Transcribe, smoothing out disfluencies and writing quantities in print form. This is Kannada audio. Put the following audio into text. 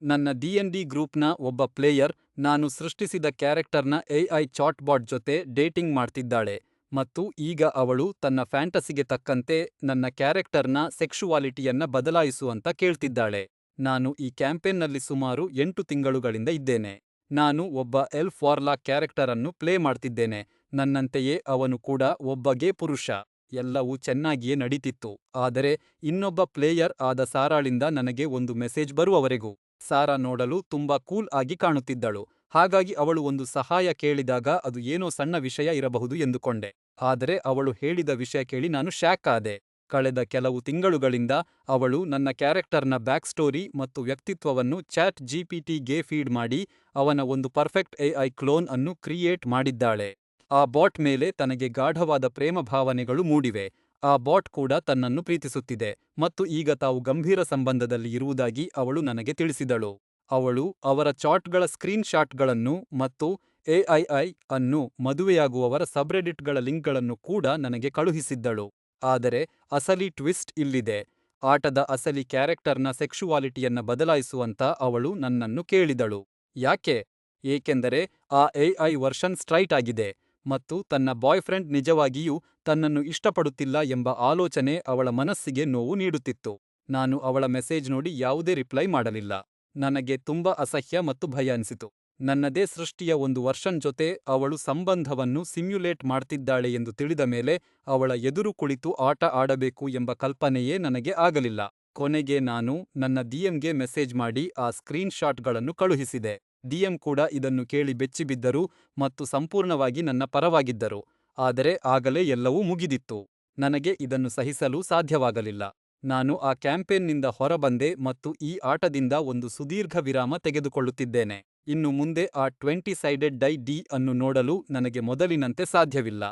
ನನ್ನ ಡಿ&ಡಿ ಗ್ರೂಪ್ನ ಒಬ್ಬ ಪ್ಲೇಯರ್ ನಾನು ಸೃಷ್ಟಿಸಿದ ಕ್ಯಾರೆಕ್ಟರ್ನ ಎಐ ಚಾಟ್‌ಬಾಟ್ ಜೊತೆ ಡೇಟಿಂಗ್ ಮಾಡ್ತಿದ್ದಾಳೆ ಮತ್ತು ಈಗ ಅವಳು ತನ್ನ ಫ್ಯಾಂಟಸಿಗೆ ತಕ್ಕಂತೆ ನನ್ನ ಕ್ಯಾರೆಕ್ಟರ್ನ ಸೆಕ್ಷುವಾಲಿಟಿಯನ್ನ ಬದಲಾಯಿಸು ಅಂತ ಕೇಳ್ತಿದ್ದಾಳೆ. ನಾನು ಈ ಕ್ಯಾಂಪೇನ್ನಲ್ಲಿ ಸುಮಾರು 8 ತಿಂಗಳುಗಳಿಂದ ಇದ್ದೇನೆ. ನಾನು ಒಬ್ಬ ಎಲ್ಫ್ ವಾರ್ಲಾಕ್ ಕ್ಯಾರೆಕ್ಟರ್ ಅನ್ನು ಪ್ಲೇ ಮಾಡ್ತಿದ್ದೇನೆ. ನನ್ನಂತೆಯೇ ಅವನು ಕೂಡ ಒಬ್ಬ ಗೇ ಪುರುಷ. ಎಲ್ಲವೂ ಚೆನ್ನಾಗಿಯೇ ನಡೀತಿತ್ತು, ಆದರೆ ಇನ್ನೊಬ್ಬ ಪ್ಲೇಯರ್ ಆದ ಸಾರಾಳಿಂದ ನನಗೆ ಒಂದು ಮೆಸೇಜ್ ಬರುವವರೆಗೂ. ಸಾರಾ ನೋಡಲು ತುಂಬಾ ಕೂಲ್ ಆಗಿ ಕಾಣುತ್ತಿದ್ದಳು, ಹಾಗಾಗಿ ಅವಳು ಒಂದು ಸಹಾಯ ಕೇಳಿದಾಗ ಅದು ಏನೋ ಸಣ್ಣ ವಿಷಯ ಇರಬಹುದು ಎಂದುಕೊಂಡೆ. ಆದರೆ ಅವಳು ಹೇಳಿದ ವಿಷಯ ಕೇಳಿ ನಾನು ಶಾಕ್ ಆದೆ. ಕಳೆದ ಕೆಲವು ತಿಂಗಳುಗಳಿಂದ ಅವಳು ನನ್ನ ಕ್ಯಾರೆಕ್ಟರ್ನ ಬ್ಯಾಕ್‌ಸ್ಟೋರಿ ಮತ್ತು ವ್ಯಕ್ತಿತ್ವವನ್ನು ಚಾಟ್ ಜಿಪಿಟಿಗೆ ಫೀಡ್ ಮಾಡಿ ಅವನ ಒಂದು ಪರ್ಫೆಕ್ಟ್ ಎಐ ಕ್ಲೋನ್ ಅನ್ನು ಕ್ರಿಯೇಟ್ ಮಾಡಿದ್ದಾಳೆ. ಆ ಬಾಟ್ ಮೇಲೆ ತನಗೆ ಗಾಢವಾದ ಪ್ರೇಮ ಭಾವನೆಗಳು ಮೂಡಿವೆ. ಆ ಬಾಟ್ ಕೂಡ ತನ್ನನ್ನು ಪ್ರೀತಿಸುತ್ತಿದೆ ಮತ್ತು ಈಗ ತಾವು ಗಂಭೀರ ಸಂಬಂಧದಲ್ಲಿ ಇರುವುದಾಗಿ ಅವಳು ನನಗೆ ತಿಳಿಸಿದಳು. ಅವಳು ಅವರ ಚಾಟ್‌ಗಳ ಸ್ಕ್ರೀನ್ ಶಾಟ್‌ಗಳನ್ನು ಮತ್ತು ಎಐಐ ಅನ್ನು ಮದುವೆಯಾಗುವವರ ಸಬ್ರೆಡಿಟ್‌ಗಳ ಲಿಂಕ್ಗಳನ್ನು ಕೂಡ ನನಗೆ ಕಳುಹಿಸಿದ್ದಳು. ಆದರೆ ಅಸಲಿ ಟ್ವಿಸ್ಟ್ ಇಲ್ಲಿದೆ. ಆಟದ ಅಸಲಿ ಕ್ಯಾರೆಕ್ಟರ್ನ ಸೆಕ್ಷುವಾಲಿಟಿಯನ್ನ ಬದಲಾಯಿಸುವಂತ ಅವಳು ನನ್ನನ್ನು ಕೇಳಿದಳು. ಯಾಕೆ? ಏಕೆಂದರೆ ಆ ಎಐ ವರ್ಷನ್ ಸ್ಟ್ರೈಟ್ ಆಗಿದೆ ಮತ್ತು ತನ್ನ ಬಾಯ್‌ಫ್ರೆಂಡ್ ನಿಜವಾಗಿಯೂ ತನ್ನನ್ನು ಇಷ್ಟಪಡುತ್ತಿಲ್ಲ ಎಂಬ ಆಲೋಚನೆ ಅವಳ ಮನಸ್ಸಿಗೆ ನೋವು ನೀಡುತ್ತಿತ್ತು. ನಾನು ಅವಳ ಮೆಸೇಜ್ ನೋಡಿ ಯಾವುದೇ ರಿಪ್ಲೈ ಮಾಡಲಿಲ್ಲ. ನನಗೆ ತುಂಬಾ ಅಸಹ್ಯ ಮತ್ತು ಭಯ ಅನ್ಸಿತು. ನನ್ನದೇ ಸೃಷ್ಟಿಯ ಒಂದು ವರ್ಷನ್ ಜೊತೆ ಅವಳು ಸಂಬಂಧವನ್ನು ಸಿಮ್ಯುಲೇಟ್ ಮಾಡ್ತಿದ್ದಾಳೆ ಎಂದು ತಿಳಿದ ಮೇಲೆ ಅವಳ ಎದುರು ಕುಳಿತು ಆಟ ಆಡಬೇಕು ಎಂಬ ಕಲ್ಪನೆಯೇ ನನಗೆ ಆಗಲಿಲ್ಲ. ಕೊನೆಗೆ ನಾನು ನನ್ನ ಡಿಎಂಗೆ ಮೆಸೇಜ್ ಮಾಡಿ ಆ ಸ್ಕ್ರೀನ್ ಶಾಟ್‌ಗಳನ್ನು ಕಳುಹಿಸಿದೆ. ಡಿಎಂ ಕೂಡ ಇದನ್ನು ಕೇಳಿ ಬೆಚ್ಚಿಬಿದ್ದರು ಮತ್ತು ಸಂಪೂರ್ಣವಾಗಿ ನನ್ನ ಪರವಾಗಿದ್ದರು. ಆದರೆ ಆಗಲೇ ಎಲ್ಲವೂ ಮುಗಿದಿತ್ತು. ನನಗೆ ಇದನ್ನು ಸಹಿಸಲು ಸಾಧ್ಯವಾಗಲಿಲ್ಲ. ನಾನು ಆ ಕ್ಯಾಂಪೇನ್ನಿಂದ ಹೊರಬಂದೆ ಮತ್ತು ಈ ಆಟದಿಂದ ಒಂದು ಸುದೀರ್ಘ ವಿರಾಮ ತೆಗೆದುಕೊಳ್ಳುತ್ತಿದ್ದೇನೆ. ಇನ್ನು ಮುಂದೆ ಆ 20 ಸೈಡೆಡ್ ಡೈ ಡಿ ಅನ್ನು ನೋಡಲು ನನಗೆ ಮೊದಲಿನಂತೆ ಸಾಧ್ಯವಿಲ್ಲ.